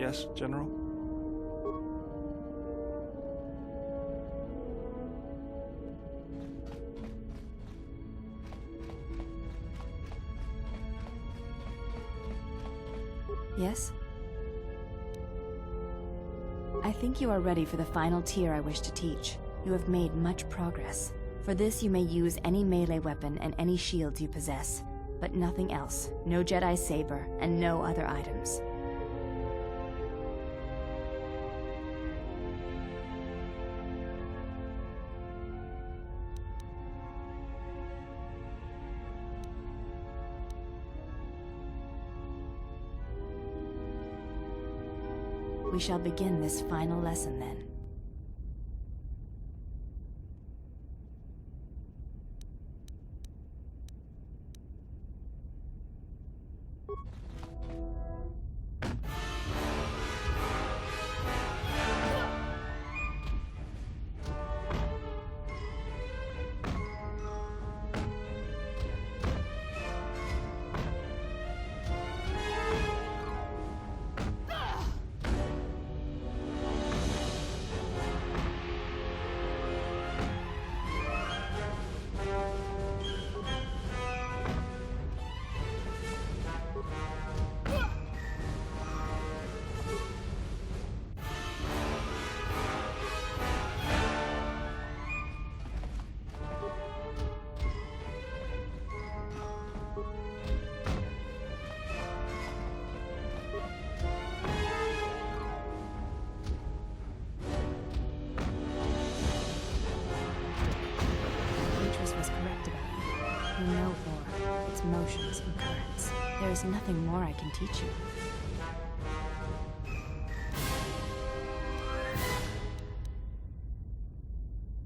Yes, General? Yes? I think you are ready for the final tier I wish to teach. You have made much progress. For this, you may use any melee weapon and any shields you possess, but nothing else. No Jedi saber, and no other items. We shall begin this final lesson then. You know war, its motions and currents. There is nothing more I can teach you.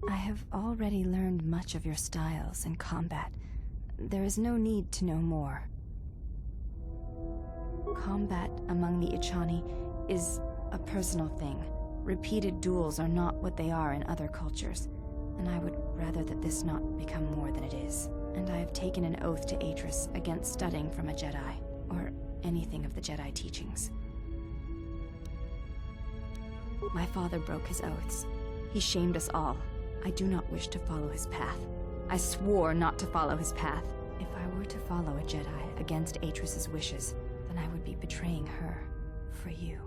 I have already learned much of your styles and combat. There is no need to know more. Combat among the Ichani is a personal thing. Repeated duels are not what they are in other cultures, and I would rather that this not become more than it is. And I have taken an oath to Atris against studying from a Jedi, or anything of the Jedi teachings. My father broke his oaths. He shamed us all. I do not wish to follow his path. I swore not to follow his path. If I were to follow a Jedi against Atris's wishes, then I would be betraying her for you.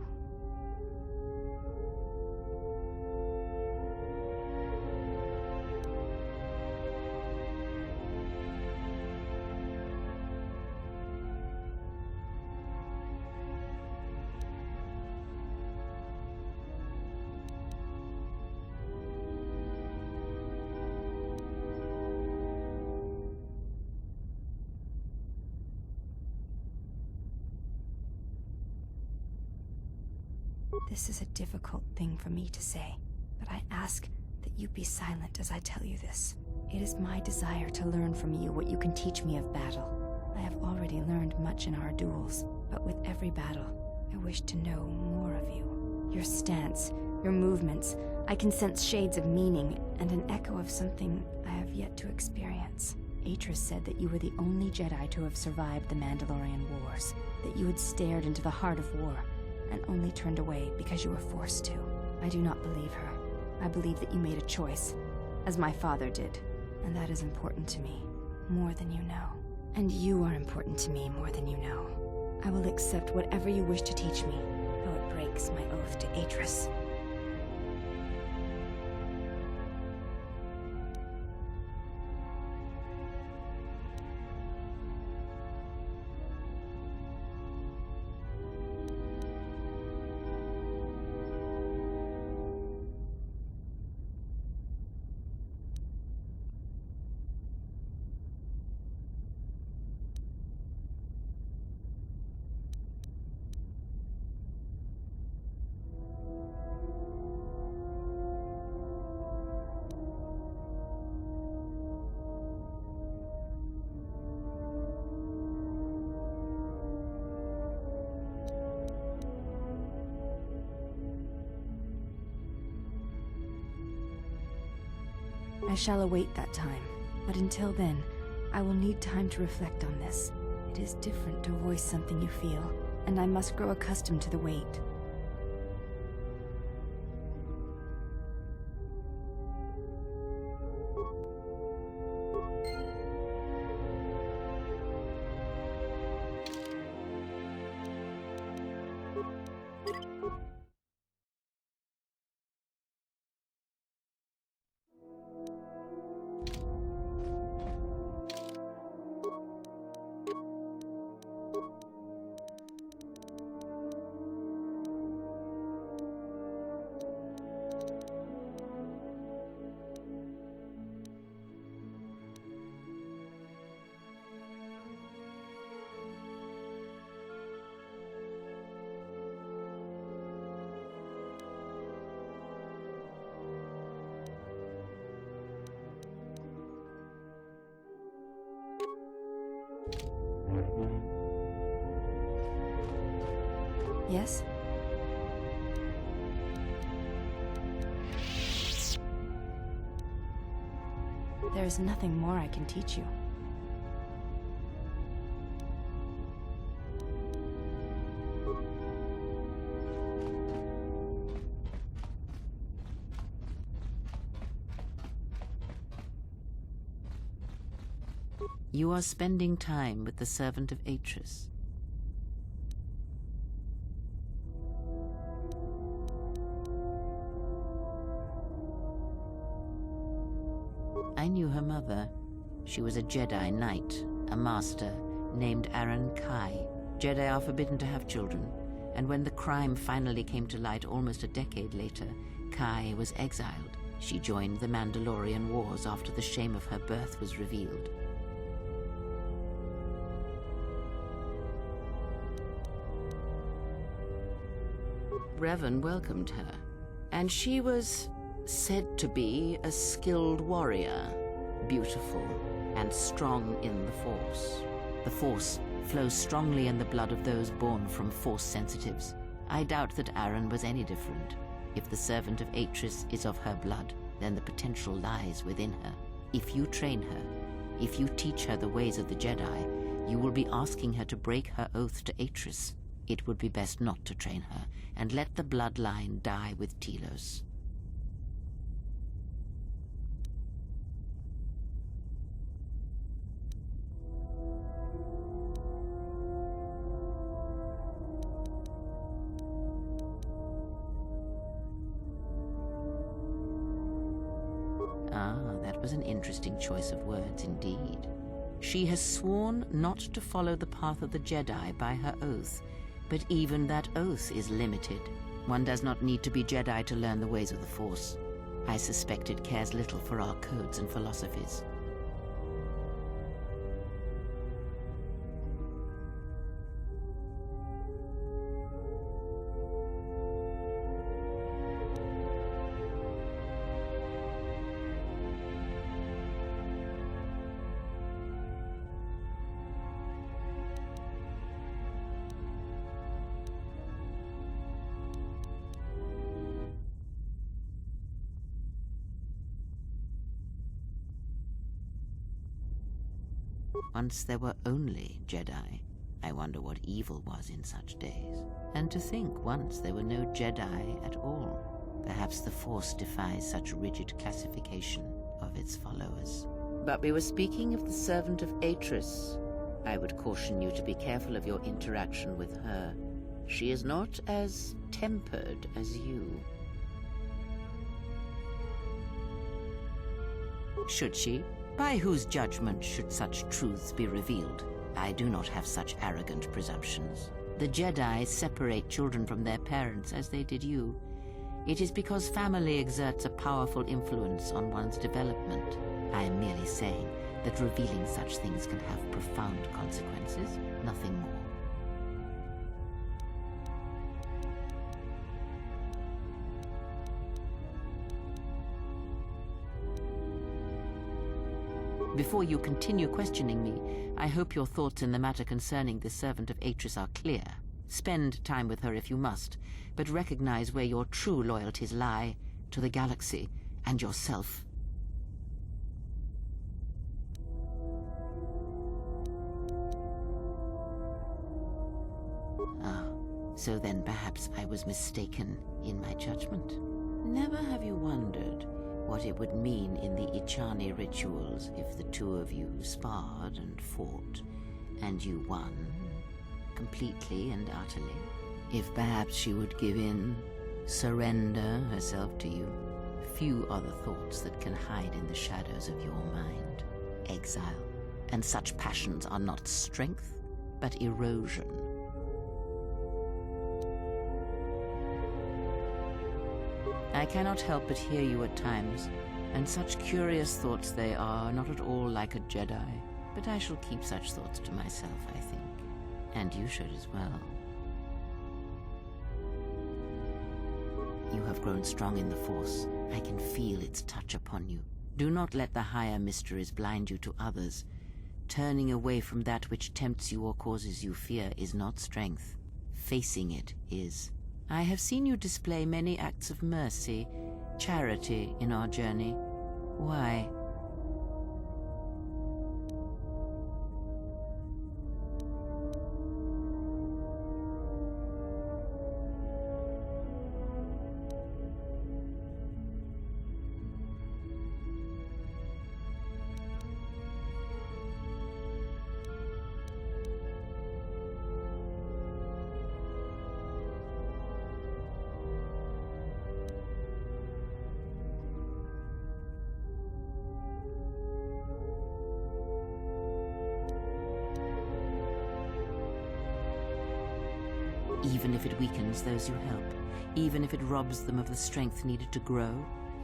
This is a difficult thing for me to say, but I ask that you be silent as I tell you this. It is my desire to learn from you what you can teach me of battle. I have already learned much in our duels, but with every battle, I wish to know more of you. Your stance, your movements, I can sense shades of meaning and an echo of something I have yet to experience. Atris said that you were the only Jedi to have survived the Mandalorian Wars, that you had stared into the heart of war, and only turned away because you were forced to. I do not believe her. I believe that you made a choice, as my father did, and that is important to me, more than you know. And you are important to me more than you know. I will accept whatever you wish to teach me, though it breaks my oath to Atris. I shall await that time, but until then, I will need time to reflect on this. It is different to voice something you feel, and I must grow accustomed to the wait. Yes? There is nothing more I can teach you. You are spending time with the servant of Atris. I knew her mother. She was a Jedi Knight, a master, named Aaron Kai. Jedi are forbidden to have children, and when the crime finally came to light almost a decade later, Kai was exiled. She joined the Mandalorian Wars after the shame of her birth was revealed. Revan welcomed her, and she was said to be a skilled warrior, beautiful and strong in the Force. The Force flows strongly in the blood of those born from Force sensitives. I doubt that Aaron was any different. If the servant of Atris is of her blood, then the potential lies within her. If you train her, if you teach her the ways of the Jedi, you will be asking her to break her oath to Atris. It would be best not to train her, and let the bloodline die with Telos. That was an interesting choice of words indeed. She has sworn not to follow the path of the Jedi by her oath, but even that oath is limited. One does not need to be Jedi to learn the ways of the Force. I suspect it cares little for our codes and philosophies. Once there were only Jedi. I wonder what evil was in such days. And to think once there were no Jedi at all. Perhaps the Force defies such rigid classification of its followers. But we were speaking of the servant of Atris. I would caution you to be careful of your interaction with her. She is not as tempered as you. Should she? By whose judgment should such truths be revealed? I do not have such arrogant presumptions. The Jedi separate children from their parents as they did you. It is because family exerts a powerful influence on one's development. I am merely saying that revealing such things can have profound consequences, nothing more. Before you continue questioning me, I hope your thoughts in the matter concerning the servant of Atris are clear. Spend time with her if you must, but recognize where your true loyalties lie, to the galaxy and yourself. So then perhaps I was mistaken in my judgment. Never have you wondered what it would mean in the Ichani rituals if the two of you sparred and fought, and you won, completely and utterly? If perhaps she would give in, surrender herself to you? Few are the thoughts that can hide in the shadows of your mind. Exile, and such passions are not strength, but erosion. I cannot help but hear you at times, and such curious thoughts they are, not at all like a Jedi. But I shall keep such thoughts to myself, I think. And you should as well. You have grown strong in the Force. I can feel its touch upon you. Do not let the higher mysteries blind you to others. Turning away from that which tempts you or causes you fear is not strength. facing it is. I have seen you display many acts of mercy, charity in our journey. Why? Even if it weakens those you help, even if it robs them of the strength needed to grow,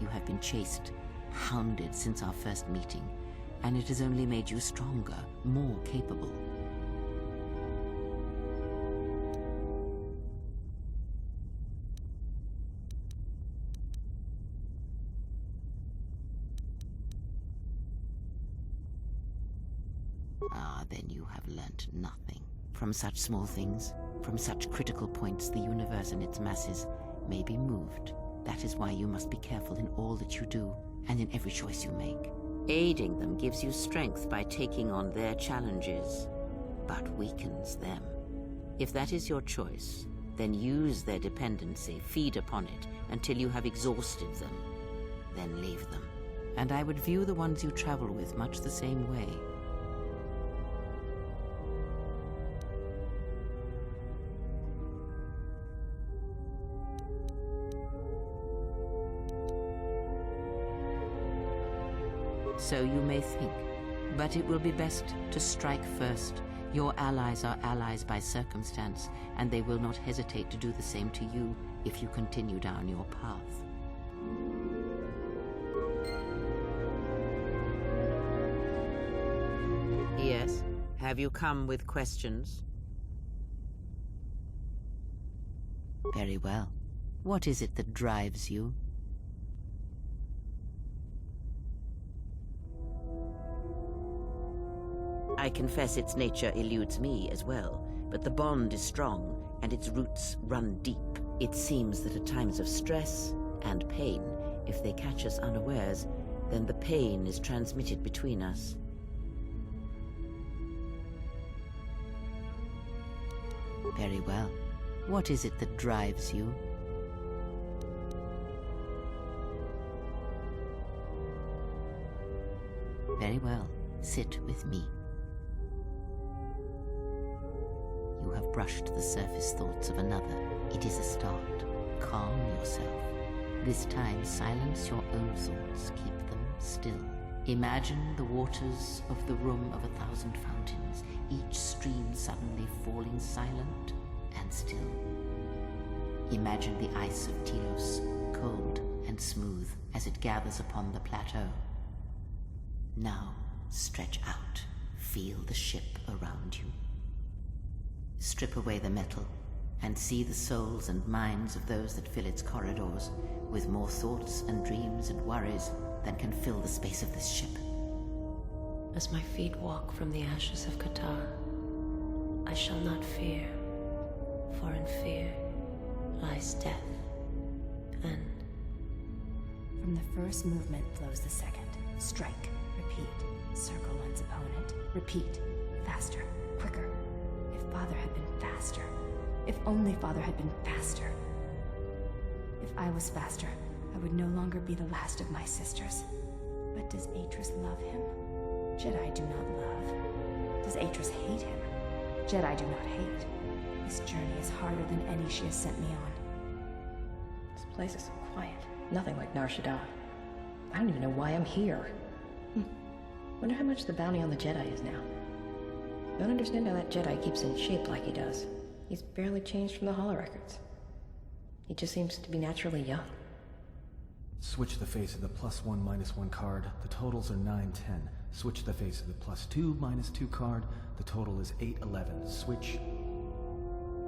you have been chased, hounded since our first meeting, and it has only made you stronger, more capable. Ah, then you have learnt nothing. From such small things, from such critical points, the universe and its masses may be moved. That is why you must be careful in all that you do, and in every choice you make. Aiding them gives you strength by taking on their challenges, but weakens them. If that is your choice, then use their dependency, feed upon it, until you have exhausted them. Then leave them. And I would view the ones you travel with much the same way. So you may think, but it will be best to strike first. Your allies are allies by circumstance, and they will not hesitate to do the same to you if you continue down your path. Yes? Have you come with questions? Very well. What is it that drives you? I confess its nature eludes me as well, but the bond is strong, and its roots run deep. It seems that at times of stress and pain, if they catch us unawares, then the pain is transmitted between us. Very well. What is it that drives you? Very well. Sit with me. You have brushed the surface thoughts of another. It is a start. Calm yourself. This time, silence your own thoughts. Keep them still. Imagine the waters of the room of 1,000 fountains, each stream suddenly falling silent and still. Imagine the ice of Telos, cold and smooth, as it gathers upon the plateau. Now, stretch out. Feel the ship around you. Strip away the metal, and see the souls and minds of those that fill its corridors, with more thoughts and dreams and worries than can fill the space of this ship. As my feet walk from the ashes of Qatar, I shall not fear, for in fear lies death, and... From the first movement flows the second. Strike, repeat, circle one's opponent, repeat, faster, quicker. If Father had been faster. If only Father had been faster. If I was faster, I would no longer be the last of my sisters. But does Atris love him? Jedi do not love. Does Atris hate him? Jedi do not hate. This journey is harder than any she has sent me on. This place is so quiet. Nothing like Nar Shaddaa. I don't even know why I'm here. Wonder how much the bounty on the Jedi is now. Don't understand how that Jedi keeps in shape like he does. He's barely changed from the holorecords. He just seems to be naturally young. Switch the face of the +1 -1 card. The totals are 9, 10. Switch the face of the +2 -2 card. The total is 8, 11. Switch.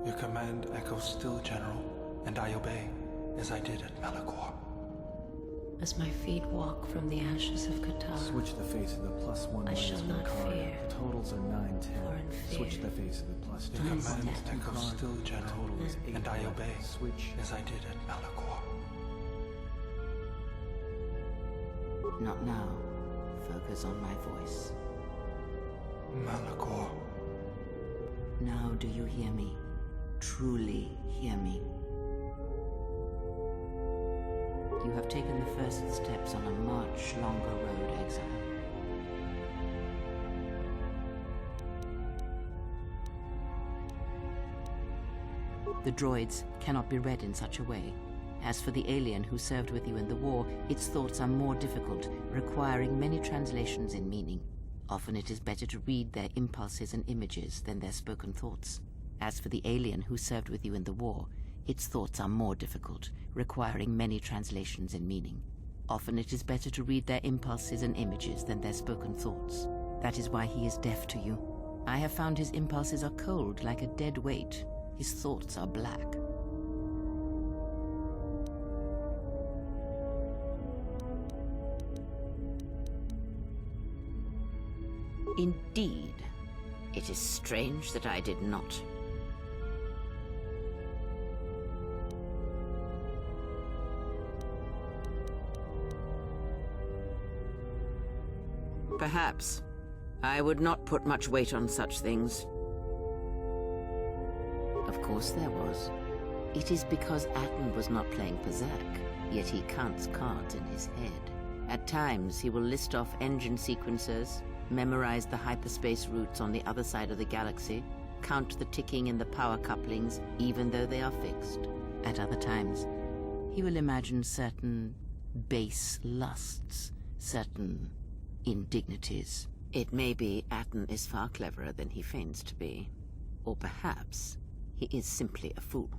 Your command echoes still, General, and I obey, as I did at Malachor. As my feet walk from the ashes of Qatar, Switch the face of the +1 I shall -1 not card. fear, The totals are 9, 10. for in fear Switch the face of the +2 lies -1 death. Think of card. still, The Jedi, total is 8, and I 11. obey, Switch. as I did at Malachor. Not now. Focus on my voice. Malachor. Now do you hear me? Truly hear me? You have taken the first steps on a much longer road, exile. The droids cannot be read in such a way. As for the alien who served with you in the war, its thoughts are more difficult, requiring many translations in meaning. Often it is better to read their impulses and images than their spoken thoughts. As for the alien who served with you in the war, its thoughts are more difficult, requiring many translations in meaning. Often it is better to read their impulses and images than their spoken thoughts. That is why he is deaf to you. I have found his impulses are cold like a dead weight. His thoughts are black. Indeed. It is strange that I did not. Perhaps. I would not put much weight on such things. Of course there was. It is because Atten was not playing Berserk, yet he counts cards in his head. At times he will list off engine sequencers, memorize the hyperspace routes on the other side of the galaxy, count the ticking in the power couplings even though they are fixed. At other times, he will imagine certain base lusts, certain indignities. It may be Atten is far cleverer than he feigns to be. Or perhaps he is simply a fool.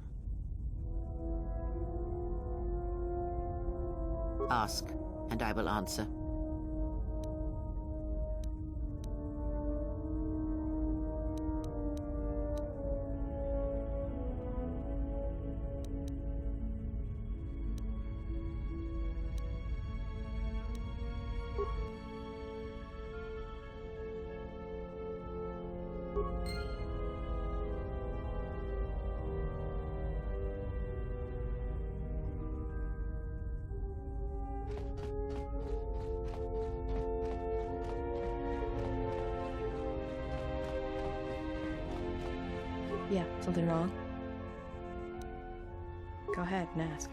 Ask, and I will answer. Yeah, something wrong? Go ahead and ask.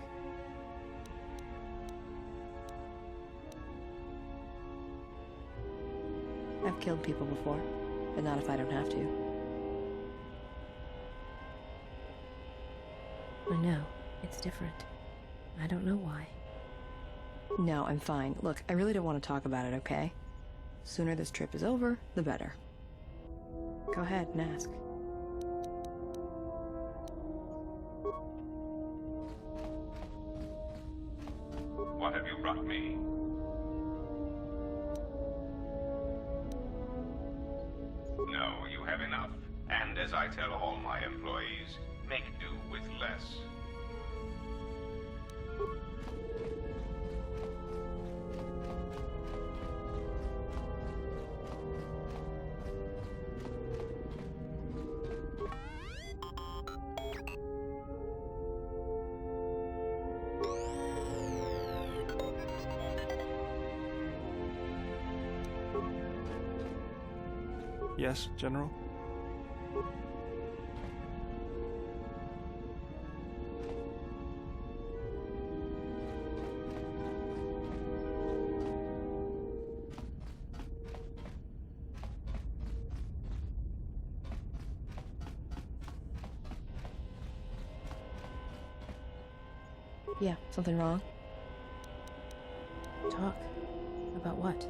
I've killed people before, but not if I don't have to. I know. It's different. I don't know why. No, I'm fine. Look, I really don't want to talk about it, okay? Sooner this trip is over, the better. Go ahead and ask. What have you brought me? No, you have enough. And as I tell all my employees, make do with less. Yes, General? Yeah, something wrong? Talk. About what?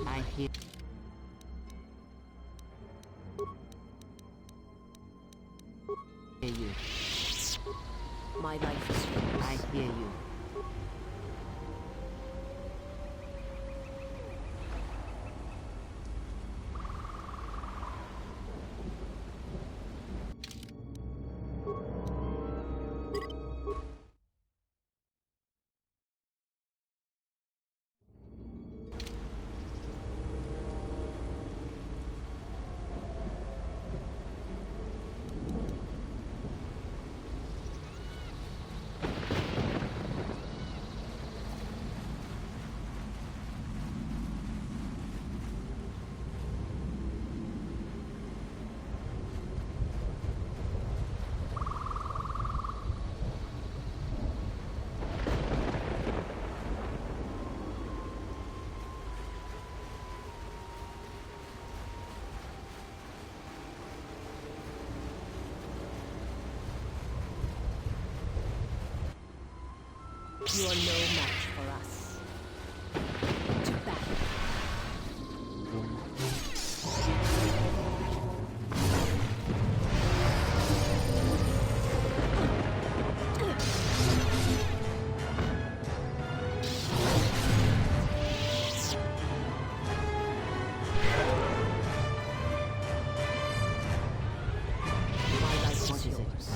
I hear. You. My life is yours. I hear you. You are no match for us. To battle. My life is yours.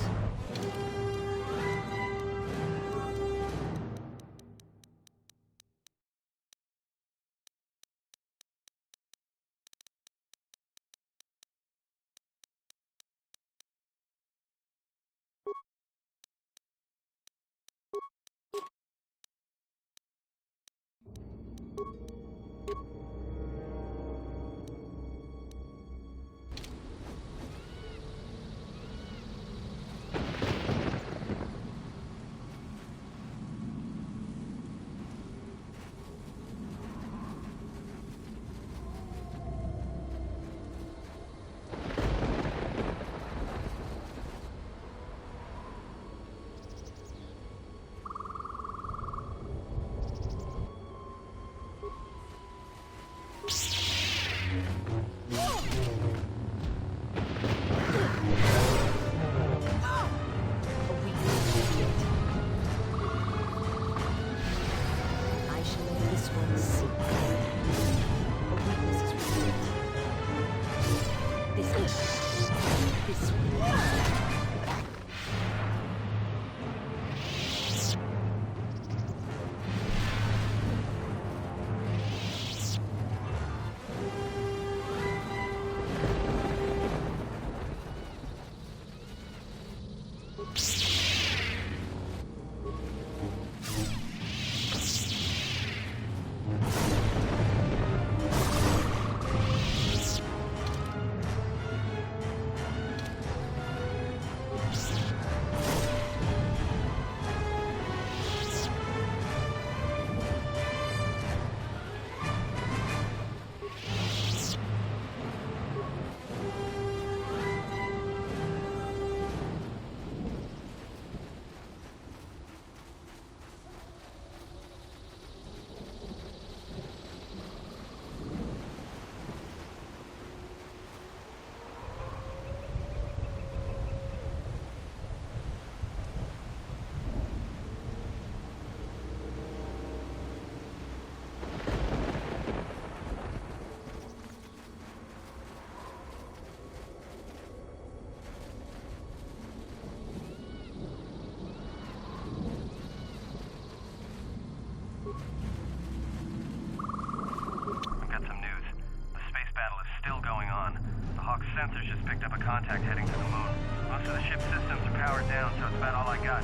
contact heading to the moon. Most of the ship's systems are powered down, so it's about all I got.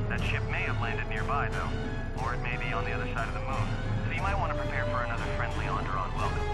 That ship may have landed nearby, though. Or it may be on the other side of the moon. So you might want to prepare for another friendly Onderon welcome.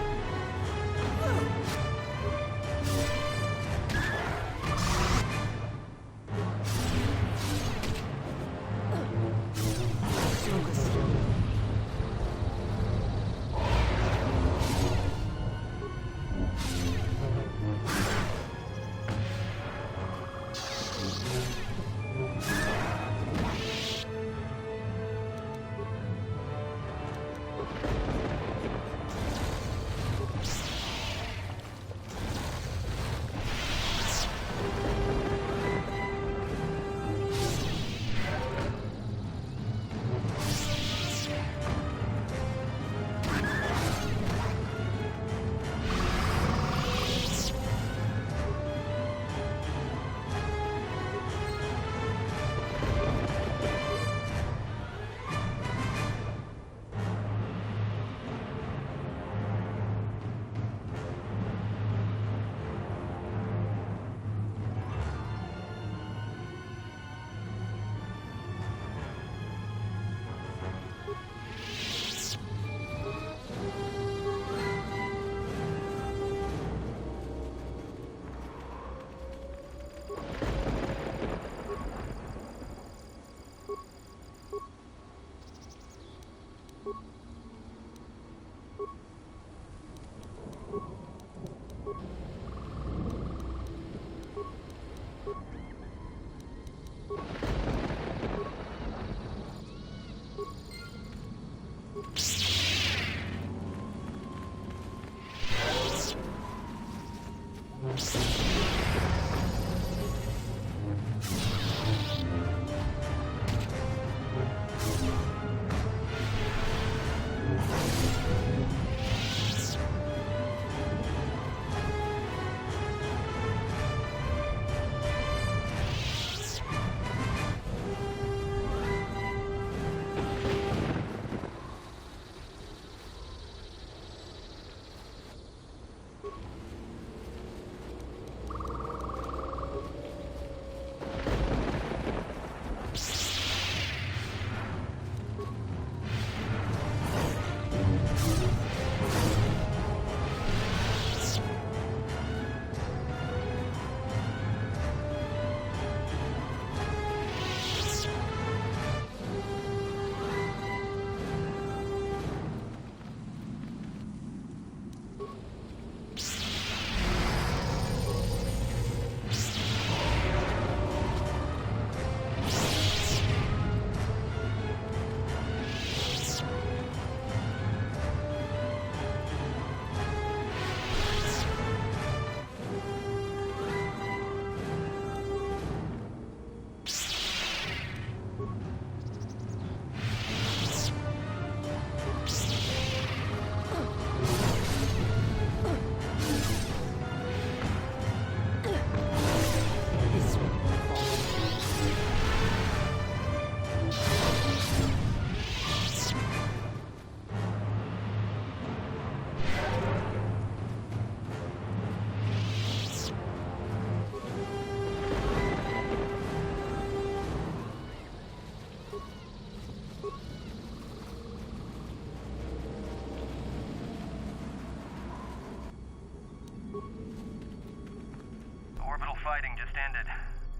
Fighting just ended.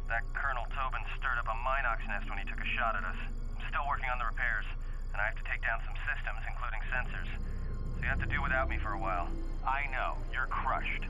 That Colonel Tobin stirred up a Minox nest when he took a shot at us. I'm still working on the repairs, and I have to take down some systems, including sensors. So you have to do without me for a while. I know, you're crushed.